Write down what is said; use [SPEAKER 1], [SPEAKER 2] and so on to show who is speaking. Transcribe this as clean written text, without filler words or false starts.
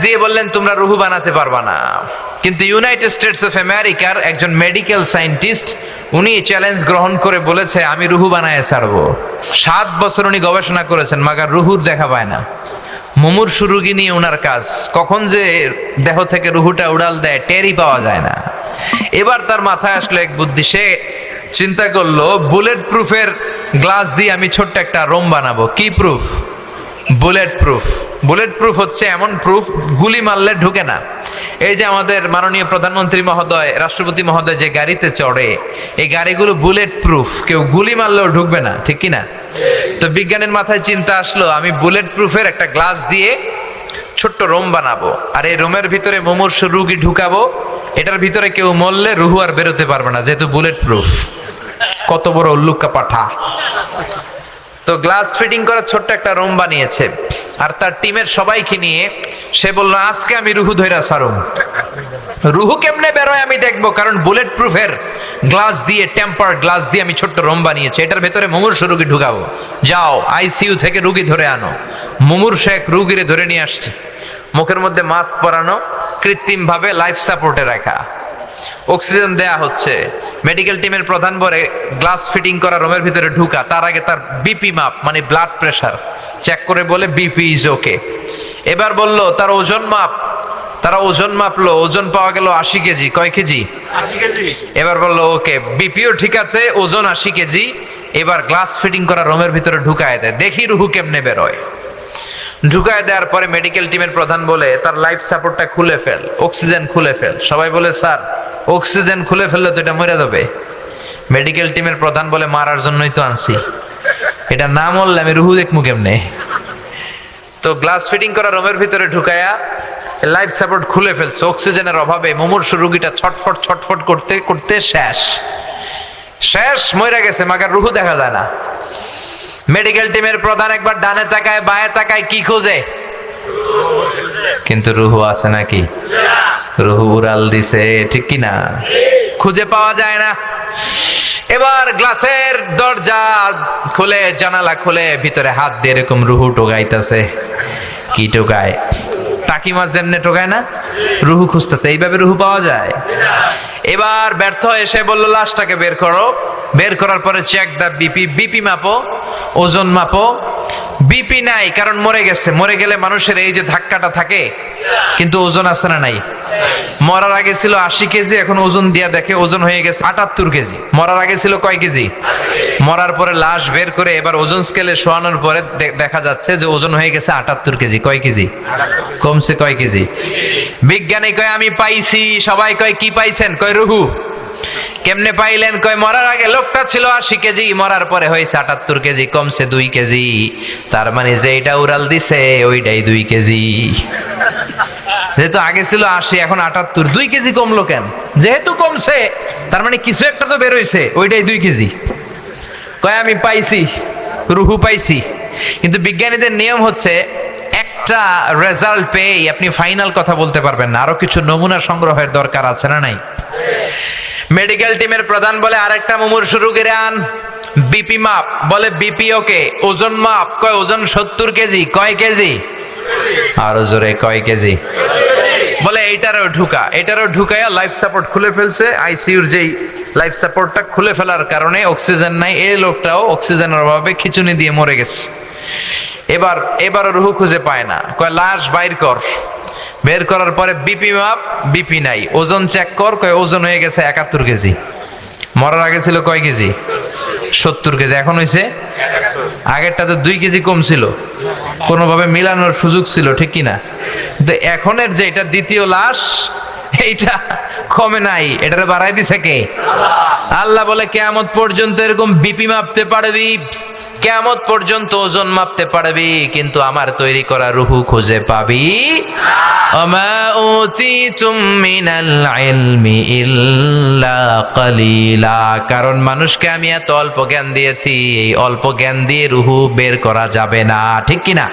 [SPEAKER 1] দিয়ে বললেন তোমরা রুহু বানাতে পারবা না। কিন্তু ইউনাইটেড স্টেটস অফ আমেরিকার একজন মেডিকেল সায়েন্টিস্ট উনি চ্যালেঞ্জ গ্রহণ করে বলেছে আমি রুহু বানায় ছাড়বো। 7 বছর উনি গবেষণা করেছেন, মাগার রুহুর দেখা পায় না। মুমূর্ষু রোগী নিয়ে ওনার কাজ, কখন যে দেহ থেকে রুহুটা উড়াল দেয় টেরই পাওয়া যায় না। এবার তার মাথায় আসলো এক বুদ্ধি, সে চিন্তা করলো বুলেট প্রুফের গ্লাস দিয়ে আমি ছোট্ট একটা রোম বানাবো। কি proof? Bullet proof. Bullet proof হচ্ছে এমন প্রুফ গুলি মারলে ঢুকে না। এই যে আমাদের মাননীয় প্রধানমন্ত্রী মহোদয়, রাষ্ট্রপতি মহোদয় যে গাড়িতে চড়ে, এই গাড়িগুলো বুলেট প্রুফ, কেউ গুলি মারলেও ঢুকবে না, ঠিক কিনা? তো বিজ্ঞানের মাথায় চিন্তা আসলো আমি বুলেট প্রুফের একটা গ্লাস দিয়ে ছোট্ট রোম বানাবো, আর এই রোমের ভিতরে মুমূর্ষু রোগী ঢুকাবো। এটার ভিতরে কেউ মরলে রুহু আর বেরোতে পারবে না, যেহেতু বুলেট প্রুফ। কত বড় উল্লুক্কা পাঠা! তো গ্লাস ফিটিং করা ছোট্ট একটা রুম বানিয়েছে, আর তার টিমের সবাইকে নিয়ে সে বললো আজকে আমি রুহু ধইরা ছাড়ুম। রুহু কেমনে বেরোয় আমি দেখবো, কারণ বুলেট প্রুফের গ্লাস দিয়ে, টেম্পার গ্লাস দিয়ে আমি ছোট্ট রুম বানিয়েছি, এটার ভেতরে মুমূর্ষু রুগী ঢুকাবো। যাও আইসিইউ থেকে রুগী ধরে আনো। মুমূর্ষু এক রুগীরে ধরে নিয়ে আসছে, মুখের মধ্যে মাস্ক পরানো, কৃত্রিম ভাবে লাইফ সাপোর্টে রাখা, অক্সিজেন দেয়া হচ্ছে। মেডিকেল টিমের প্রধান বলে গ্লাস ফিটিং করা রুমের ভিতরে ঢুকা, তার আগে তার বিপি মাপ মানে ব্লাড প্রেশার চেক করে বলে বিপি ইজ ওকে। এবার বলল তার ওজন মাপ, তারা ওজন মাপলো, ওজন পাওয়া গেল 80 কেজি। কয় কেজি? 80 কেজি। এবার বললো ওকে, বিপিও ঠিক আছে, ওজন 80 কেজি। এবার গ্লাস ফিটিং করা রুমের ভিতরে ঢুকায় দেয়, দেখি রুহু কেমনে বেরোয়। ঢুকায় দেওয়ার পরে মেডিকেল টিমের প্রধান বলে তার লাইফ সাপোর্টটা খুলে ফেল, অক্সিজেন খুলে ফেল। সবাই বলে স্যার অক্সিজেন খুলে ফেললে তো এটা মরে যাবে। মেডিকেল টিমের প্রধান বলে মারার জন্যই তো আনছি, এটা না মরলে আমি রুহু দেখবো কেমনে। তো গ্লাস ফিটিং করা রুমের ভিতরে ঢুকায়া লাইফ সাপোর্ট খুলে ফেলছে। অক্সিজেনের অভাবে মুমূর্ষু রোগীটা ছটফট ছটফট করতে করতে শেষ মরে গেছে, মাগার রুহু দেখা যায় না। মেডিকেল টিমের প্রধান একবার ডানে তাকায় বায়ে তাকায়, কি খোঁজে? কিন্তু রুহু আছে নাকি? রুহু উড়াল দিছে, ঠিক কি না? খুঁজে পাওয়া যায় না। এবার গ্লাসের দরজা খুলে, জানালা খুলে, ভিতরে হাত দিয়ে এরকম রুহু টোকাইতেছে। কি টোকায়? টাকি মাছ যেমনে টোকায় না, রুহু খুঁজতেছে। এইভাবে রুহু পাওয়া যায়? এবার ব্যর্থ এসে বললো লাশটাকে বের করো। বের করার পরে চেক দা বিপি, বিপি মাপো, ওজন মাপো। বিপি নাই, কারণ মরে গেছে। মরে গেলে মানুষের এই যে ধাক্কাটা থাকে, কিন্তু ওজন আছে না নাই? মরার আগে ছিল 80 কেজি, এখন ওজন দিয়া দেখে ওজন হয়ে গেছে 78 কেজি। মরার আগে ছিল কয় কেজি? মরার পরে লাশ বের করে এবার ওজন স্কেলে শোয়ানোর পরে দেখা যাচ্ছে যে ওজন হয়ে গেছে 78 কেজি। কয় কেজি কমছে? কয় কেজি? বিজ্ঞানী কয় আমি পাইছি। সবাই কয় কি পাইছেন? কয় রুহু। কেমনে পাইলেন? কয় মরার আগে লোকটা ছিল 80 কেজি, মরার পরে হয়েছে 78 কেজি, কমছে 2 কেজি। তার মানে যে এটা উড়াল দিছে ওইটাই 2 কেজি। যেহেতু আগে ছিল 80, এখন 78, 2 কেজি কমলো কেন? যেহেতু কমছে তার মানে কিছু একটা তো বের হইছে, ওইটাই 2 কেজি। কয় আমি পাইছি, রুহু পাইছি। কিন্তু বিজ্ঞানীদের নিয়ম হচ্ছে একটা রেজাল্ট পেয়ে আপনি ফাইনাল কথা বলতে পারবেন না, আরো কিছু নমুনা সংগ্রহের দরকার আছে না নাই? মেডিকেল টিমের প্রধান বলে আরেকটা মুমূর্ষু রোগীর আন। বিপি মাপ, বলে বিপি ওকে। ওজন মাপ, কয় ওজন 70 কেজি। কয় কেজি? আরো জোরে, কয় কেজি? বলে এইটারও ঢুকা। এটারও ঢুকাইয়া লাইফ সাপোর্ট খুলে ফেলছে। আইসিইউর যেই লাইফ সাপোর্টটা খুলে ফেলার কারণে অক্সিজেন নাই, এই লোকটাও অক্সিজেনের অভাবে খিচুনি দিয়ে মরে গেছে। এবারও রুহু খুঁজে পায় না। কয় লাশ বাইর কর। বের করার পরে বিপি মাপ, বিপি নাই। ওজন চেক কর, কয় ওজন হয়ে গেছে 71 কেজি। মরার আগে ছিল কয় কেজি? 70 কেজি, এখন হয়েছে 71। আগেরটাতে 2 কেজি কম ছিল, কোনোভাবে মিলানোর সুযোগ ছিল, ঠিক কিনা? কিন্তু এখনের যে এটা দ্বিতীয় লাশ, এইটা কমে নাই, এটারে বাড়াই দিছে কে? আল্লাহ বলে কিয়ামত পর্যন্ত এরকম বিপি মাপতে পারবি, কিয়ামত পর্যন্ত ওজন মাপতে পারবি, কিন্তু আমার তৈরি করা রুহু খুঁজে পাবি। ওমা উতিতুম মিনাল ইলমি ইল্লা কালিলা। কারণ মানুষকে আমি এত অল্প জ্ঞান দিয়েছি, এই অল্প জ্ঞান দিয়ে রুহু বের করা যাবে না, ঠিক কিনা?